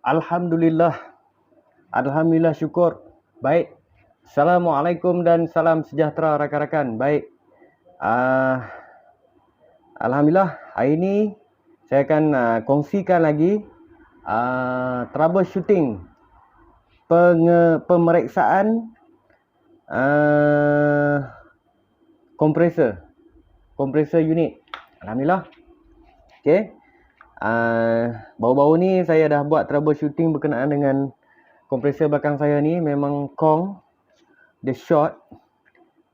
Alhamdulillah. Alhamdulillah syukur. Baik. Assalamualaikum dan salam sejahtera rakan-rakan. Baik. Alhamdulillah hari ini saya akan kongsikan lagi troubleshooting pemeriksaan kompresor unit. Alhamdulillah. Okey. Baru-baru ni saya dah buat troubleshooting berkenaan dengan kompresor belakang saya ni. Memang kong dia short.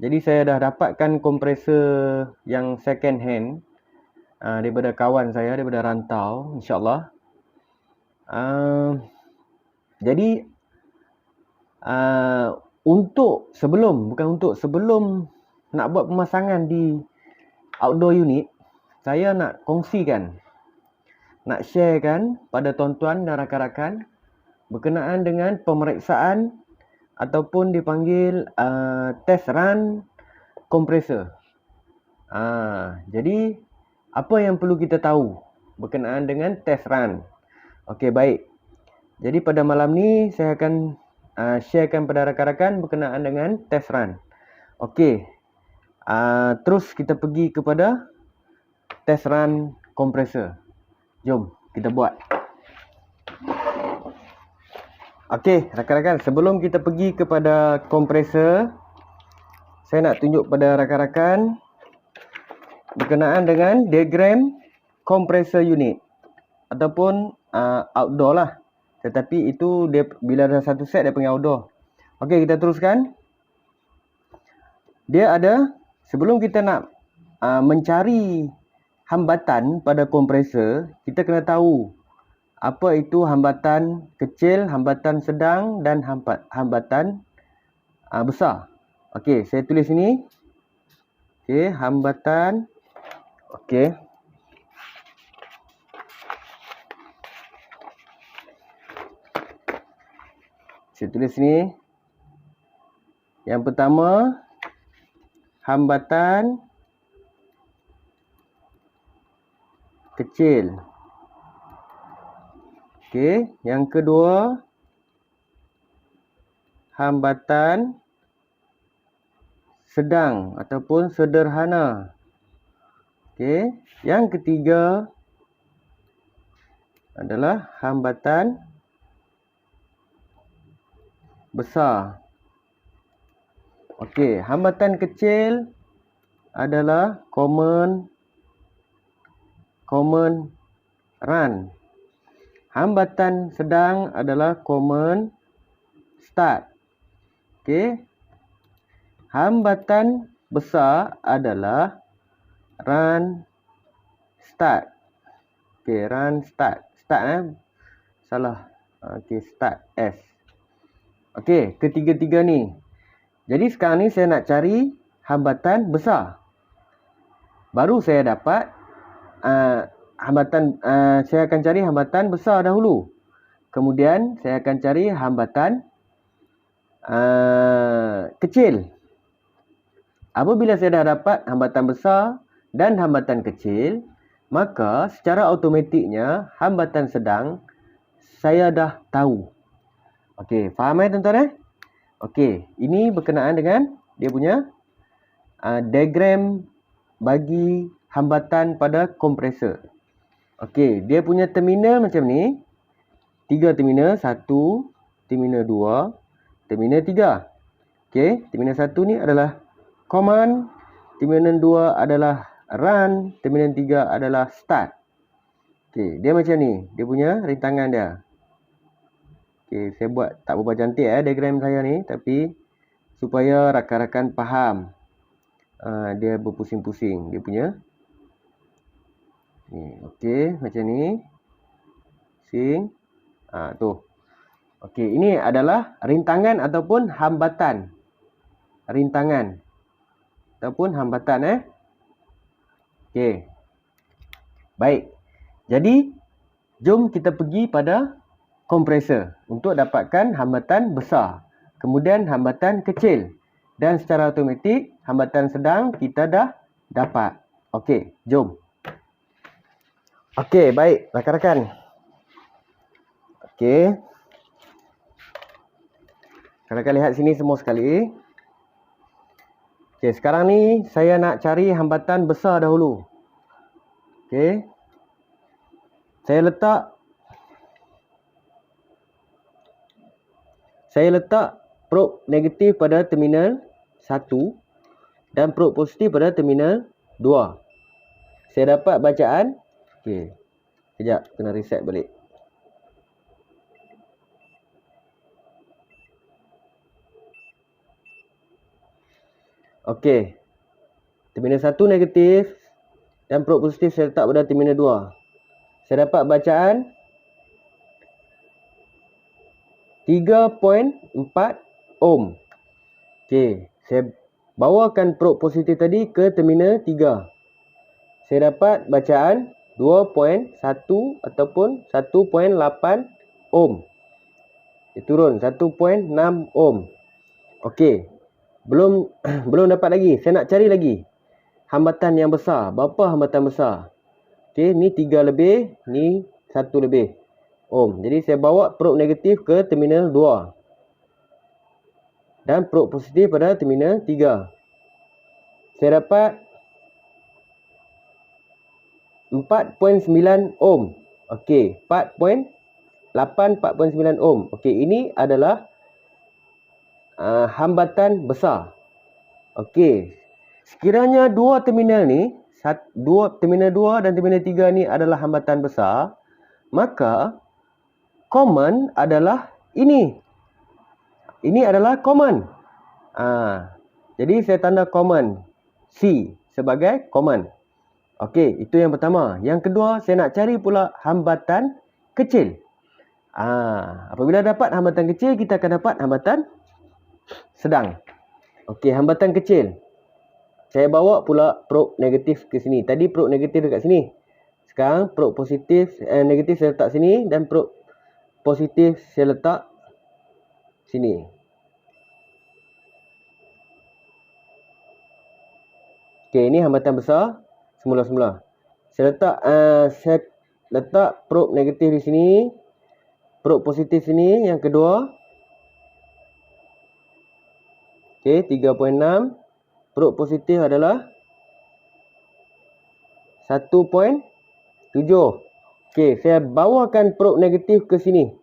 Jadi saya dah dapatkan kompresor yang second hand daripada kawan saya, daripada rantau, insyaAllah. Jadi sebelum nak buat pemasangan di outdoor unit, saya nak kongsikan, nak sharekan pada tuan-tuan dan rakan-rakan berkenaan dengan pemeriksaan ataupun dipanggil test run kompresor. Jadi apa yang perlu kita tahu berkenaan dengan test run? Okey, baik. Jadi pada malam ni saya akan sharekan pada rakan-rakan berkenaan dengan test run. Okey. Terus kita pergi kepada test run kompresor. Jom kita buat. Okey, rakan-rakan, sebelum kita pergi kepada kompresor, saya nak tunjuk pada rakan-rakan berkenaan dengan diagram kompresor unit ataupun outdoor lah. Tetapi itu dia bila ada satu set dia panggil outdoor. Okey, kita teruskan. Dia ada, sebelum kita nak mencari hambatan pada kompresor, kita kena tahu apa itu hambatan kecil, hambatan sedang dan hambatan besar. Okey, saya tulis ini. Okey, hambatan. Okey. Saya tulis ni. Yang pertama, hambatan kecil. Okey, yang kedua, hambatan sedang ataupun sederhana. Okey, yang ketiga adalah hambatan besar. Okey, hambatan kecil adalah common run. Hambatan sedang adalah common start. Okey. Hambatan besar adalah run start. Okey, run start. Start salah. Okey, start S. Okey, ketiga-tiga ni. Jadi sekarang ni saya nak cari hambatan besar. Baru saya dapat saya akan cari hambatan besar dahulu. Kemudian saya akan cari hambatan kecil. Apabila saya dah dapat hambatan besar dan hambatan kecil, maka secara automatiknya hambatan sedang saya dah tahu. Okey, faham tuan-tuan Okey, ini berkenaan dengan dia punya diagram bagi hambatan pada kompresor. Okey, dia punya terminal macam ni. 3 terminal, 1, terminal 2, terminal 3. Okey, terminal 1 ni adalah command, terminal 2 adalah run, terminal 3 adalah start. Okey, dia macam ni, dia punya rintangan dia. Okey, saya buat tak berapa cantik diagram saya ni, tapi supaya rakan-rakan faham. Dia berpusing-pusing dia punya. Okey, macam ni. Sing. Tu. Okey, ini adalah rintangan ataupun hambatan. Rintangan ataupun hambatan Okey. Baik. Jadi, jom kita pergi pada kompresor untuk dapatkan hambatan besar. Kemudian hambatan kecil. Dan secara automatik, hambatan sedang kita dah dapat. Okey, jom. Okey, baik rakan-rakan. Okey. Kalian lihat sini semua sekali. Okey, sekarang ni saya nak cari hambatan besar dahulu. Okey. Saya letak probe negatif pada terminal 1 dan probe positif pada terminal 2. Saya dapat bacaan. Okey. Sekejap, kena reset balik. Okey. Terminal 1 negatif dan probe positif saya letak pada terminal 2. Saya dapat bacaan 3.4 ohm. Okey, saya bawakan probe positif tadi ke terminal 3. Saya dapat bacaan 2.1 ataupun 1.8 ohm. Dia turun 1.6 ohm. Okey. Belum dapat lagi. Saya nak cari lagi hambatan yang besar. Berapa hambatan besar? Okey, ni 3 lebih, ni 1 lebih ohm. Jadi saya bawa probe negatif ke terminal 2 dan probe positif pada terminal 3. Saya dapat 4.9 ohm. Okey, 4.9 ohm. Okey, ini adalah hambatan besar. Okey. Sekiranya dua terminal ni, terminal 2 dan terminal 3 ni adalah hambatan besar, maka common adalah ini. Ini adalah common. Jadi saya tanda common C sebagai common. Okey, itu yang pertama. Yang kedua, saya nak cari pula hambatan kecil. Apabila dapat hambatan kecil, kita akan dapat hambatan sedang. Okey, hambatan kecil. Saya bawa pula probe negatif ke sini. Tadi probe negatif dekat sini. Sekarang probe positif, negatif saya letak sini dan probe positif saya letak sini. Okey, ini hambatan besar semula-semula. Saya letak probe negatif di sini, probe positif sini yang kedua. Okey, 3.6. Probe positif adalah 1.7. Okey, saya bawakan probe negatif ke sini.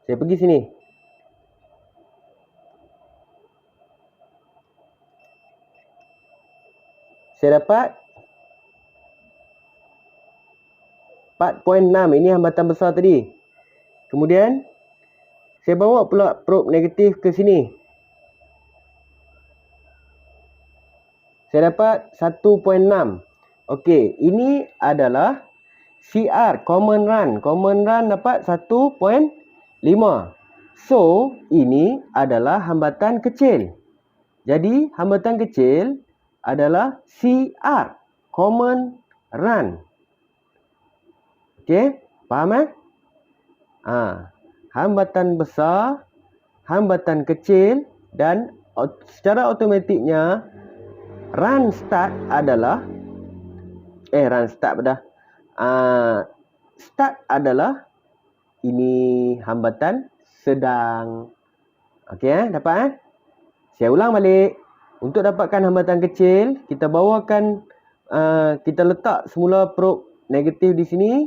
Saya pergi sini. Saya dapat 4.6. Ini hambatan besar tadi. Kemudian saya bawa pula probe negatif ke sini. Saya dapat 1.6. Okey, ini adalah CR, common run. Common run dapat 1.5. So, ini adalah hambatan kecil. Jadi, hambatan kecil adalah CR, common run. Okey, faham hambatan besar, hambatan kecil dan secara automatiknya run start adalah start adalah ini hambatan sedang. Okey, dapat Saya ulang balik. Untuk dapatkan hambatan kecil, kita bawakan kita letak semula probe negatif di sini.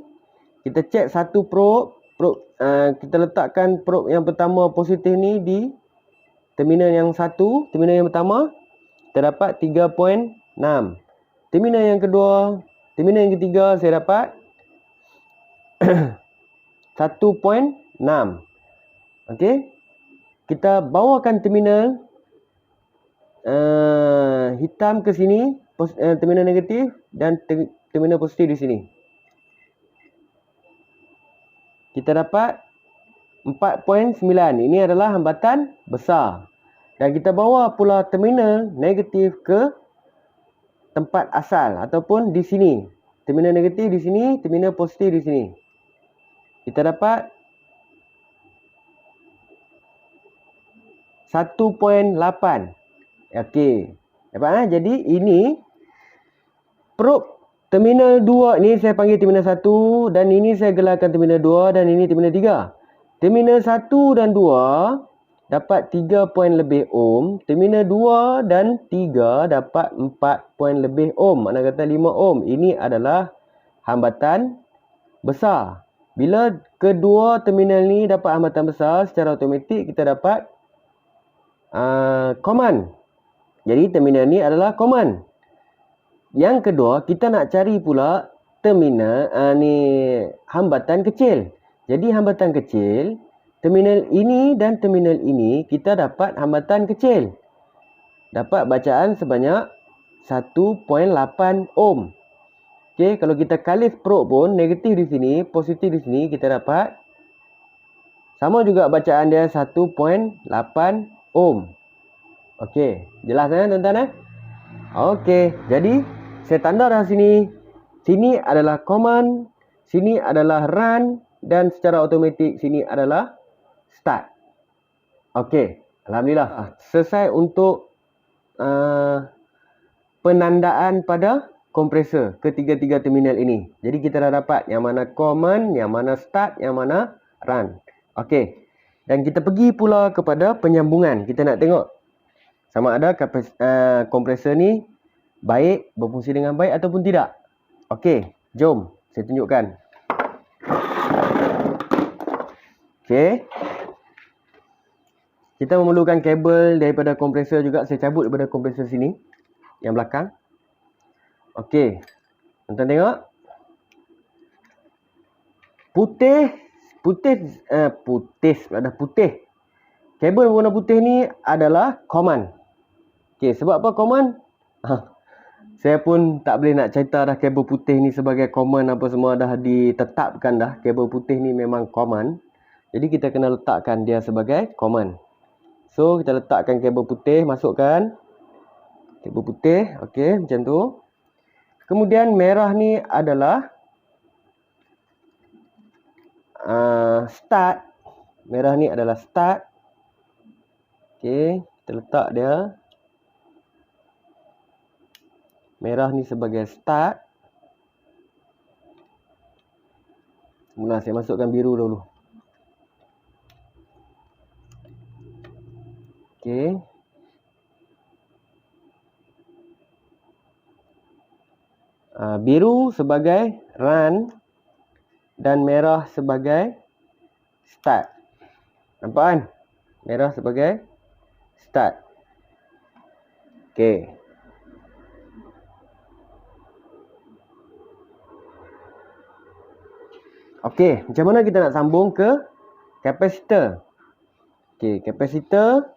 Kita cek satu probe kita letakkan probe yang pertama positif ni di terminal yang satu, terminal yang pertama. Kita dapat 3.6. Terminal yang kedua, terminal yang ketiga saya dapat 1.6. Okey. Kita bawakan terminal hitam ke sini, terminal negatif dan terminal positif di sini. Kita dapat 4.9. Ini adalah hambatan besar. Dan kita bawa pula terminal negatif ke tempat asal ataupun di sini. Terminal negatif di sini, terminal positif di sini. Kita dapat 1.8. Okey. Dapat Jadi ini probe terminal 2 ni saya panggil terminal 1 dan ini saya gelarkan terminal 2 dan ini terminal 3. Terminal 1 dan 2 dapat 3 poin lebih ohm. Terminal 2 dan 3 dapat 4 poin lebih ohm. Mana kata 5 ohm. Ini adalah hambatan besar. Bila kedua terminal ni dapat hambatan besar, secara automatik kita dapat command. Jadi terminal ni adalah command. Yang kedua, kita nak cari pula terminal hambatan kecil. Jadi hambatan kecil, terminal ini dan terminal ini kita dapat hambatan kecil. Dapat bacaan sebanyak 1.8 ohm. Okey, kalau kita kalis probe pun, negatif di sini, positif di sini, kita dapat sama juga bacaan dia 1.8 ohm. Okey, jelas tuan-tuan Okey, jadi saya tanda dah sini. Sini adalah command, sini adalah run dan secara automatik sini adalah start. Okey, alhamdulillah. Selesai untuk penandaan pada kompresor ketiga-tiga terminal ini. Jadi kita dah dapat yang mana command, yang mana start, yang mana run. Okey. Dan kita pergi pula kepada penyambungan. Kita nak tengok sama ada kompresor ni baik, berfungsi dengan baik ataupun tidak. Okey, jom saya tunjukkan. Okey. Kita memerlukan kabel daripada kompresor juga. Saya cabut daripada kompresor sini yang belakang. Okey. Tuan-tuan tengok. Putih. Kabel warna putih ni adalah command. Okey, sebab apa command? Saya pun tak boleh nak cerita dah kabel putih ni sebagai command apa semua dah ditetapkan dah. Kabel putih ni memang command. Jadi kita kena letakkan dia sebagai command. So kita letakkan kabel putih, masukkan kabel putih. Okey, macam tu. Kemudian merah ni adalah start. Merah ni adalah start. Okey, kita letak dia. Merah ni sebagai start. Mula saya masukkan biru dulu. Okey. Biru sebagai run dan merah sebagai start. Nampak kan? Merah sebagai start. Okey. Okey, macam mana kita nak sambung ke kapasitor? Okey, kapasitor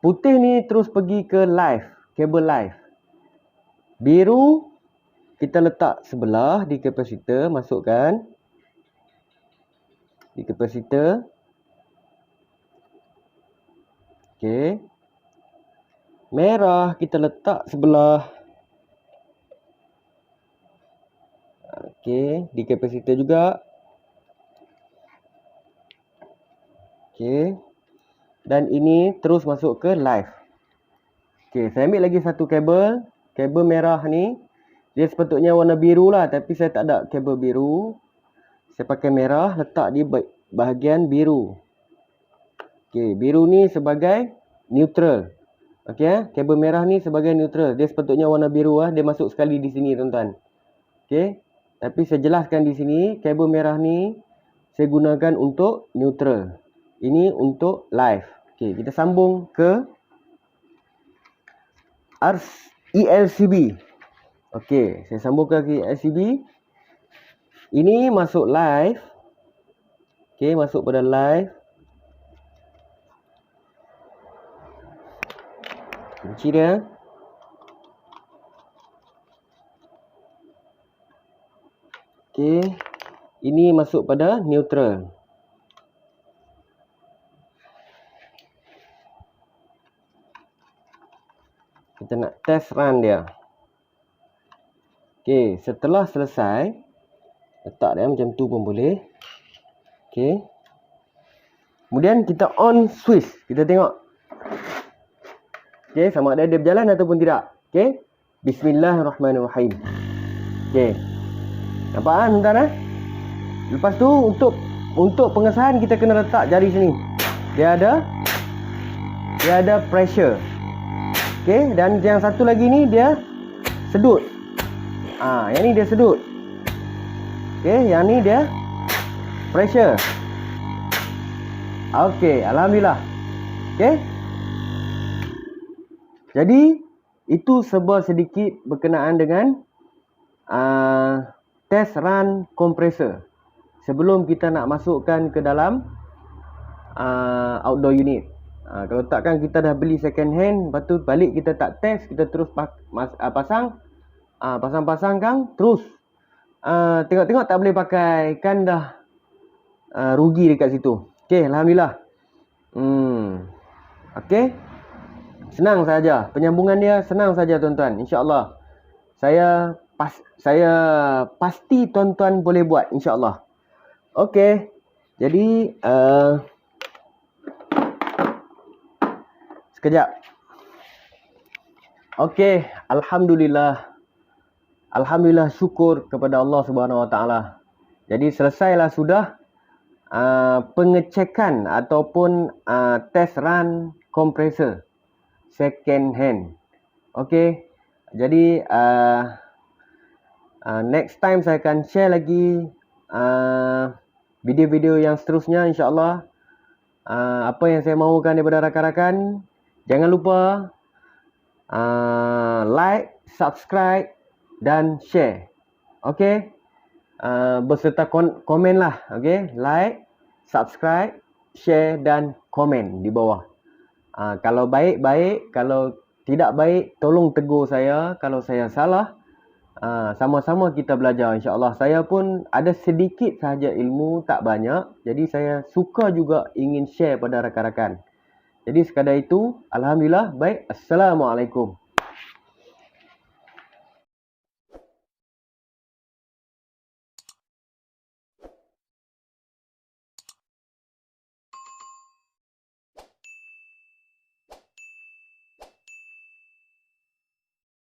putih ni terus pergi ke live, kabel live. Biru kita letak sebelah di kapasitor, masukkan di kapasitor. Okey. Merah kita letak sebelah. Okey, di kapasitor juga. Okey. Dan ini terus masuk ke live. Okey, saya ambil lagi satu kabel. Kabel merah ni dia sepatutnya warna biru lah, tapi saya tak ada kabel biru. Saya pakai merah, letak di bahagian biru. Okey, biru ni sebagai neutral. Okey, kabel merah ni sebagai neutral. Dia sepatutnya warna biru lah, dia masuk sekali di sini tuan-tuan. Okey, tapi saya jelaskan di sini, kabel merah ni saya gunakan untuk neutral. Ini untuk live. Okey, kita sambung ke ELCB. Okey, saya sambungkan ke ELCB. Ini masuk live. Okey, masuk pada live. Kunci dia. Okey, ini masuk pada neutral. Kita nak test run dia. Okey, setelah selesai, letak dia macam tu pun boleh. Okey. Kemudian kita on switch. Kita tengok. Okey, sama ada dia berjalan ataupun tidak. Okey. Bismillahirrahmanirrahim. Okey. Nampak kan tuan-tuan? Lepas tu untuk untuk pengesahan kita kena letak jari sini. Dia ada pressure. Okey, dan yang satu lagi ni dia sedut. Yang ni dia sedut. Okey, yang ni dia pressure. Okey, alhamdulillah. Okey. Jadi itu sebuah sedikit berkenaan dengan test run kompresor sebelum kita nak masukkan ke dalam outdoor unit. Kalau takkan kita dah beli second hand, lepas tu balik kita tak test, kita terus pasang-pasangkan terus tengok-tengok tak boleh pakai, kan dah rugi dekat situ. Okey, alhamdulillah. Okey. Senang saja. Penyambungan dia senang saja tuan-tuan. InsyaAllah. Saya pasti tuan-tuan boleh buat, insyaAllah. Okey. Jadi sekejap. Okey, alhamdulillah. Alhamdulillah, syukur kepada Allah Subhanahu Wa Taala. Jadi selesailah sudah pengecekan ataupun test run kompresor second hand. Okey. Jadi next time saya akan share lagi video-video yang seterusnya, insya-Allah. Apa yang saya mahukan daripada rakan-rakan, jangan lupa like, subscribe dan share. Okey. Beserta komen lah. Okey, like, subscribe, share dan komen di bawah. Kalau baik, kalau tidak baik tolong tegur saya. Kalau saya salah, sama-sama kita belajar, insya-Allah. Saya pun ada sedikit sahaja ilmu, tak banyak. Jadi saya suka juga ingin share pada rakan-rakan. Jadi sekadar itu, alhamdulillah. Baik, assalamualaikum.